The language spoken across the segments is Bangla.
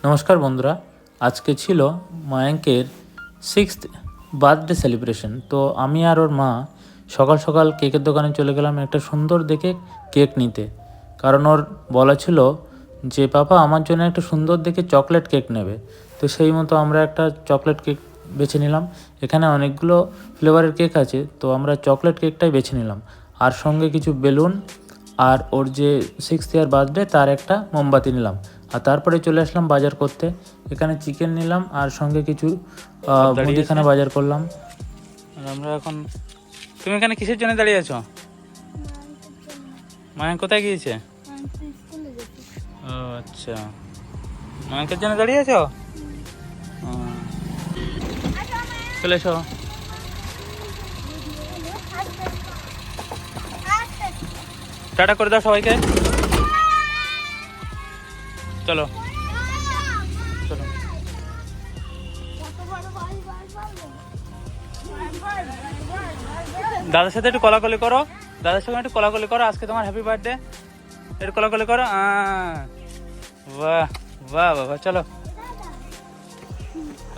নমস্কার বন্ধুরা, আজকে ছিল মায়াঙ্কের 6th বার্থডে সেলিব্রেশন। তো আমি আর ওর মা সকাল সকাল কেকের দোকানে চলে গেলাম একটা সুন্দর দেখে কেক নিতে। কারণ ওর বলা ছিল যে পাপা আমার জন্য একটা সুন্দর দেখে চকলেট কেক নেবে। তো সেই মতো আমরা একটা চকলেট কেক বেছে নিলাম। এখানে অনেকগুলো ফ্লেভারের কেক আছে, তো আমরা চকলেট কেকটাই বেছে নিলাম। আর সঙ্গে কিছু বেলুন আর ওর যে 6th ইয়ার বার্থডে তার একটা মোমবাতি নিলাম। আর তারপরে চলে আসলাম বাজার করতে। এখানে চিকেন নিলাম আর সঙ্গে কিছু মুদিখানা বাজার করলাম। আর আমরা এখন, তুমি এখানে কিসের জন্য দাঁড়িয়ে আছো? মায়াঙ্ক কোথায় গিয়েছে? ও আচ্ছা, মায়াঙ্কের জন্য দাঁড়িয়ে আছো? চলে এসো। টাটা করে দাও সবাইকে। চলো চলো। দাদার সাথে একটু কলাকলি করো, দাদার সঙ্গে একটু কলাকলি করো। আজকে তোমার হ্যাপি বার্থডে, একটু কলাকলি করো। বাহ বাহ বাবা, চলো।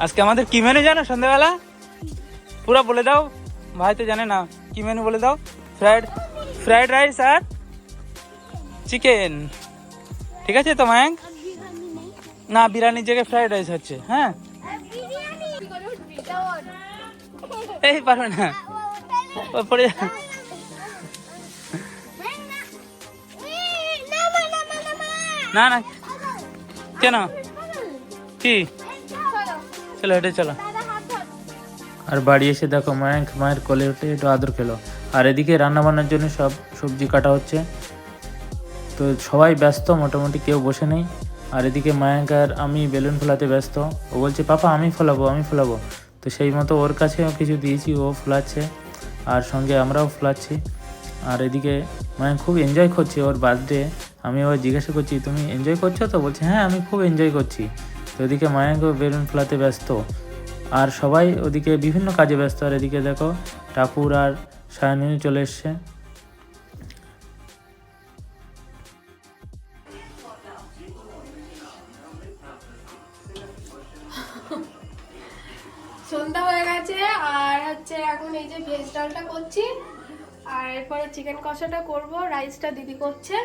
আজকে আমাদের কি মেনু জানো সন্ধ্যাবেলা? পুরো বলে দাও, ভাই তো জানে না। কি মেনু বলে দাও? ফ্রাইড রাইস আর চিকেন, ঠিক আছে তো মায়াঙ্ক? না, বিরিয়ানির জায়গায় ফ্রাইড রাইস হচ্ছে। হ্যাঁ, এই পারবে না, পড়ে না না। কেন, কি? চলো হেঁটে চলো। আর বাড়ি এসে দেখো মায়াঙ্ক মায়ের কোলে উঠে একটু আদর খেলো। আর এদিকে রান্নাবান্নার জন্য সব সবজি কাটা হচ্ছে। তো সবাই ব্যস্ত, মোটামুটি কেউ বসে নেই। আর এদিকে মায়াঙ্ক আর আমি বেলুন ফোলাতে ব্যস্ত। ও বলছে পাপা আমি ফোলাবো। তো সেই মতো ওর কাছেও কিছু দিয়েছি, ও ফোলাচ্ছে আর সঙ্গে আমরাও ফোলাচ্ছি। আর এদিকে মায়াঙ্ক খুব এনজয় করছে ওর বার্থডে। আমি ওর জিজ্ঞাসা করছি তুমি এনজয় করছো তো? বলছে হ্যাঁ আমি খুব এনজয় করছি। তো ওদিকে মায়াঙ্কও বেলুন ফোলাতে ব্যস্ত আর সবাই ওদিকে বিভিন্ন কাজে ব্যস্ত। আর এদিকে দেখো টাপুর আর সায়নী চলে এসছে। সন্ধ্যা হয়ে গেছে আর হচ্ছে এখন এই যে ভেজ ডালটা করছি আর এরপরে চিকেন কষাটা করব, রাইসটা দিদি করছে।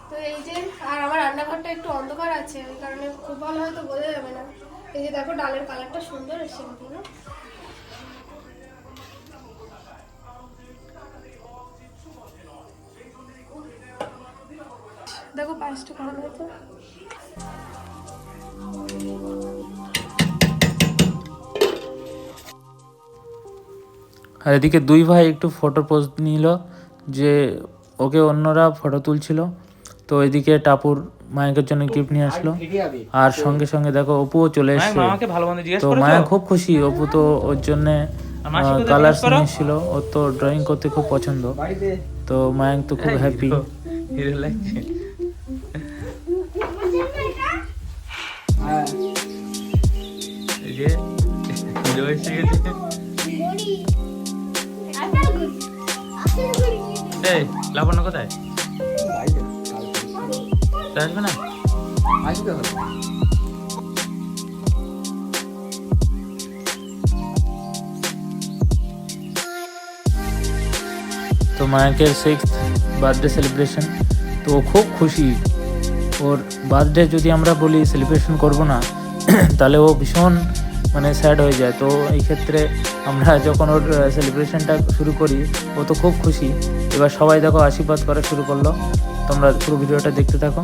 তো এই যে, আর আমার রান্নাঘরটা একটু অন্ধকার আছে, ওই কারণে খুব ভালো হয়তো বোঝা যাবে না। এই যে দেখো ডালের কালারটা সুন্দর এসছে কিন্তু না? দেখো পায়েসটা কেমন হয়েছে। আর এদিকে দুই ভাই একটু ফটো পোজ নিল, যে ওকে অন্যরা ফটো তুলছিল। তো এদিকে টাপুর মায়াঙ্কের জন্য গিফট নিয়ে আসলো। আর সঙ্গে সঙ্গে দেখো অপুও চলে এসছে। আমাকে ভালো মন্দ জিজ্ঞেস তো করেছো? মায়াঙ্ক খুব খুশি, অপু তো ওর জন্য কালার্স নিয়ে এসেছিল। ওর তো ড্রয়িং করতে খুব পছন্দ, তো মায়াঙ্ক তো খুব হ্যাপি। হিরো লাগছে। এই যে হিরো এসে গেছে। এই লাবণ্য কোথায়? আসবে না? তো মায়াঙ্কের 6th বার্থডে সেলিব্রেশন, তো ও খুব খুশি। ওর বার্থডে যদি আমরা বলি সেলিব্রেশন করব না তাহলে ও ভীষণ স্যাড হয়ে যায়। তো এই ক্ষেত্রে আমরা যখন ওর সেলিব্রেশনটা শুরু করি ও তো খুব খুশি। এবার সবাই দেখো আশীর্বাদ করা শুরু করলো। তোমরা পুরো ভিডিওটা দেখতে থাকো।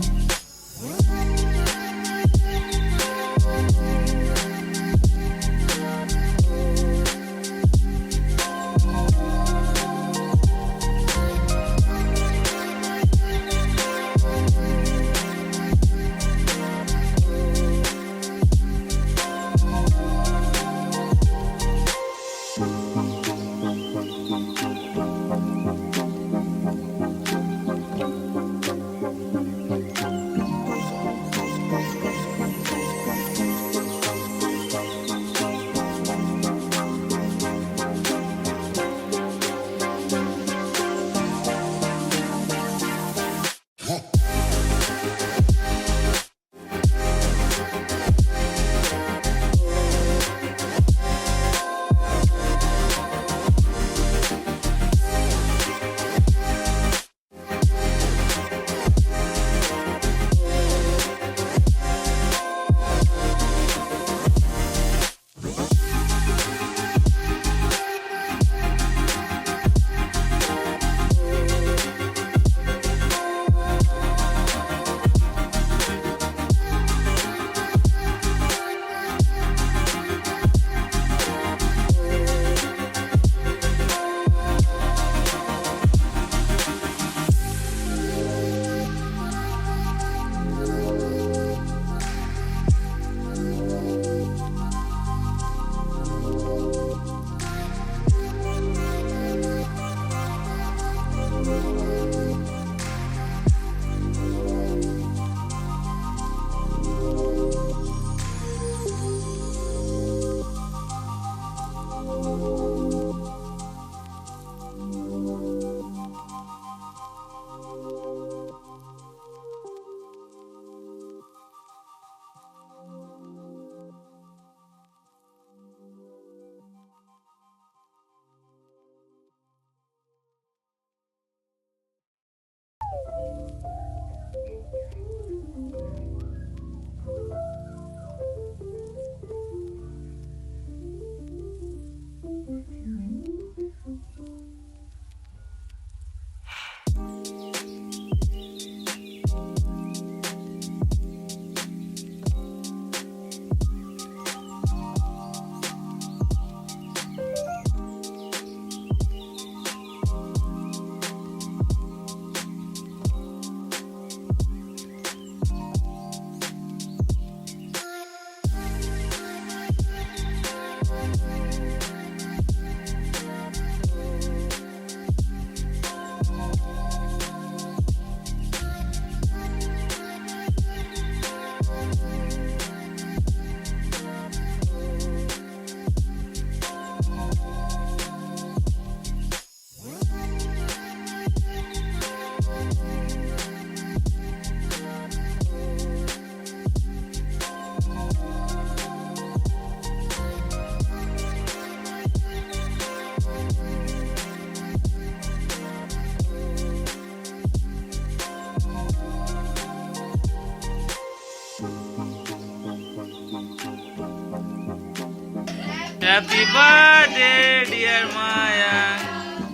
হ্যাপি বার্থডে ডিয়ার মায়া,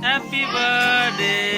হ্যাপি বার্থডে